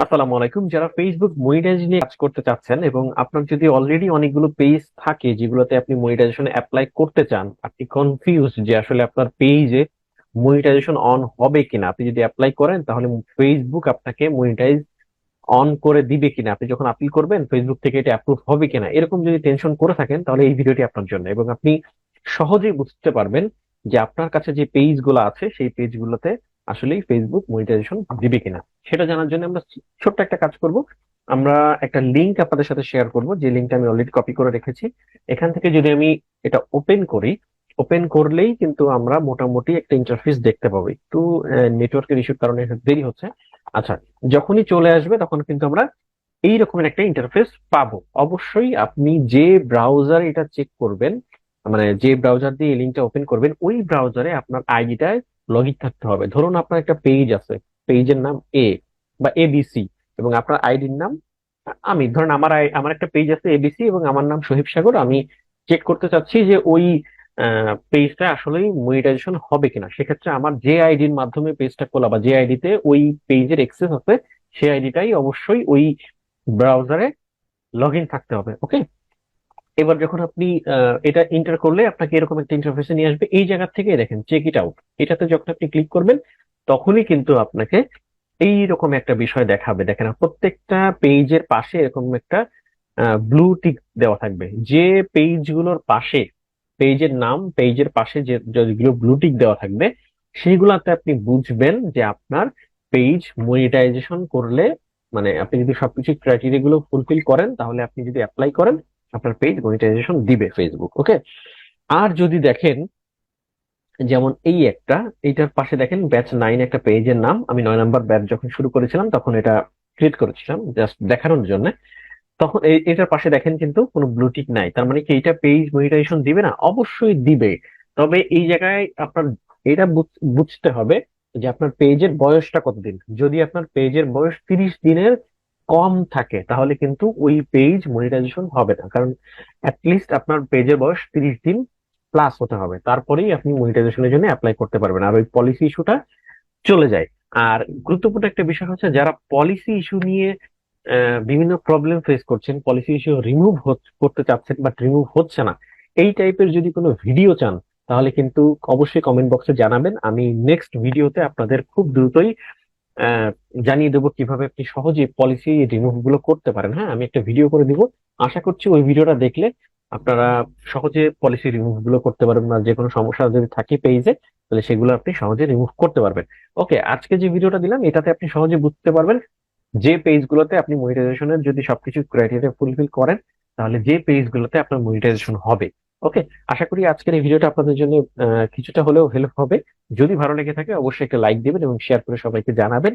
আসসালামু আলাইকুম। যারা ফেসবুক মনিটাইজ নিয়ে কাজ করতে চাচ্ছেন এবং আপনার যদি অলরেডি অনেকগুলো পেজ থাকে যেগুলোতে আপনি মনিটাইজেশন অ্যাপ্লাই করতে চান, আপনি কনফিউজ যে আসলে আপনার পেজে মনিটাইজেশন অন হবে কিনা, আপনি যদি অ্যাপ্লাই করেন তাহলে ফেসবুক আপনাকে মনিটাইজ অন করে দিবে কিনা, আপনি যখন আপিল করবেন ফেসবুক থেকে এটা অ্যাপ্রুভ হবে কিনা, এরকম যদি টেনশন করে থাকেন তাহলে এই ভিডিওটি আপনার জন্য। এবং আপনি সহজেই বুঝতে পারবেন যে আপনার কাছে যে পেজ গুলো আছে সেই পেজ গুলোতে আসলেই ফেসবুক মনিটাইজেশন দিবে কিনা। সেটা জানার জন্য আমরা ছোট্ট একটা কাজ করব। আমরা একটা লিংক আপনাদের সাথে শেয়ার করব, যে লিংকটা আমি অলরেডি কপি করে রেখেছি। এখান থেকে যদি আমি এটা ওপেন করি, ওপেন করলেই কিন্তু আমরা মোটামুটি একটা ইন্টারফেস দেখতে পাবো। একটু নেটওয়ার্কের ইস্যুর কারণে দেরি হচ্ছে। আচ্ছা, যখনই চলে আসবে তখন কিন্তু আমরা এই রকমের একটা ইন্টারফেস পাবো। অবশ্যই আপনি যে ব্রাউজার এটা চেক করবেন, মানে যে ব্রাউজার দিয়ে এই লিঙ্কটা ওপেন করবেন, ওই ব্রাউজারে আপনার আইডিটায় লগ ইন থাকতে হবে। ধরুন আপনার একটা পেজ আছে, পেজের নাম এ বা এবিসি, এবং আপনার আইডির নাম আমি, ধরুন আমার একটা পেজ আছে এবিসি এবং আমার নাম শহীদ সাগর। আমি চেক করতে চাচ্ছি যে ওই পেজটা আসলেই মনিটাইজেশন হবে কিনা। সেক্ষেত্রে আমার যে আইডির মাধ্যমে পেজটা খোলা বা যে আইডিতে ওই পেজের অ্যাক্সেস আছে, সেই আইডিটাই অবশ্যই ওই ব্রাউজারে লগ ইন থাকতে হবে। ওকে, এবার যখন আপনি এটা এন্টার করলে আপনাকে এরকম একটা ইন্টারফেসে নিয়ে আসবে। এই জায়গা থেকে দেখেন চেক ইট আউট, এটাতে যখন আপনি ক্লিক করবেন তখনই কিন্তু আপনাকে এইরকম একটা বিষয় দেখাবে। দেখেন, প্রত্যেকটা পেজের পাশে এরকম একটা ব্লু টিক দেওয়া থাকবে। যে পেজগুলোর পাশে, পেজের নাম, পেজের পাশে যে যেগুলো ব্লু টিক দেওয়া থাকবে, সেইগুলাতে আপনি বুঝবেন যে আপনার পেজ মনিটাইজেশন করলে, মানে আপনি যদি সবকিছু ক্রাইটেরিয়া গুলো ফুলফিল করেন তাহলে আপনি যদি অ্যাপ্লাই করেন আপনার পেজ মনিটাইজেশন দিবে ফেসবুক। ওকে, আর যদি দেখেন যেমন এই একটা, এইটার পাশে দেখেন ব্যাচ 9 একটা পেজের নাম, আমি 9 নম্বর ব্যাচ যখন শুরু করেছিলাম তখন এটা ক্রিয়েট করেছিলাম জাস্ট দেখানোর জন্য। তখন এটার পাশে দেখেন কিন্তু কোনো ব্লুটিক নাই, তার মানে কি এইটা পেজ মনিটাইজেশন দিবে না? অবশ্যই দিবে। তবে এই জায়গায় আপনার এটা বুঝতে হবে যে আপনার পেজের বয়সটা কতদিন। যদি আপনার পেজের বয়স 30 দিনের কম থাকে তাহলে কিন্তু ওই পেজ মনিটাইজেশন হবে না, কারণ অ্যাটলিস্ট আপনার পেজের বয়স 30 দিন প্লাস হতে হবে, তারপরেই আপনি মনিটাইজেশনের জন্য অ্যাপ্লাই করতে পারবেন, আর ওই পলিসি ইস্যুটা চলে যায়। আর গুরুত্বপূর্ণ একটা বিষয় হচ্ছে, যারা পলিসি ইস্যু নিয়ে বিভিন্ন প্রবলেম ফেস করছেন, পলিসি ইস্যু রিমুভ করতে চাচ্ছেন বাট রিমুভ হচ্ছে না, এই টাইপের যদি কোনো ভিডিও চান তাহলে কিন্তু অবশ্যই কমেন্ট বক্সে জানাবেন। আমি নেক্সট ভিডিওতে আপনাদের খুব দ্রুতই আহ, জানিয়ে দেবো কিভাবে আপনি সহজে পলিসি রিমুভ গুলো করতে পারেন। হ্যাঁ, আমি একটা ভিডিও করে দিব, আশা করছি ওই ভিডিওটা দেখলে আপনারা সহজে পলিসি রিমুভ গুলো করতে পারবেন, আর যে কোনো সমস্যা যদি থাকে পেজে তাহলে সেগুলো আপনি সহজে রিমুভ করতে পারবেন। ওকে, আজকে যে ভিডিওটা দিলাম এটাতে আপনি সহজে বুঝতে পারবেন যে পেজগুলোতে আপনি মনিটাইজেশনের যদি সবকিছু ক্রাইটেরিয়া ফুলফিল করেন তাহলে যে পেজগুলোতে আপনার মনিটাইজেশন হবে। ওকে, আশা করি আজকের এই ভিডিওটা আপনাদের জন্য কিছুটা হলেও হেল্প হবে। যদি ভালো লেগে থাকে অবশ্যই একটা লাইক দিবেন এবং শেয়ার করে সবাইকে জানাবেন।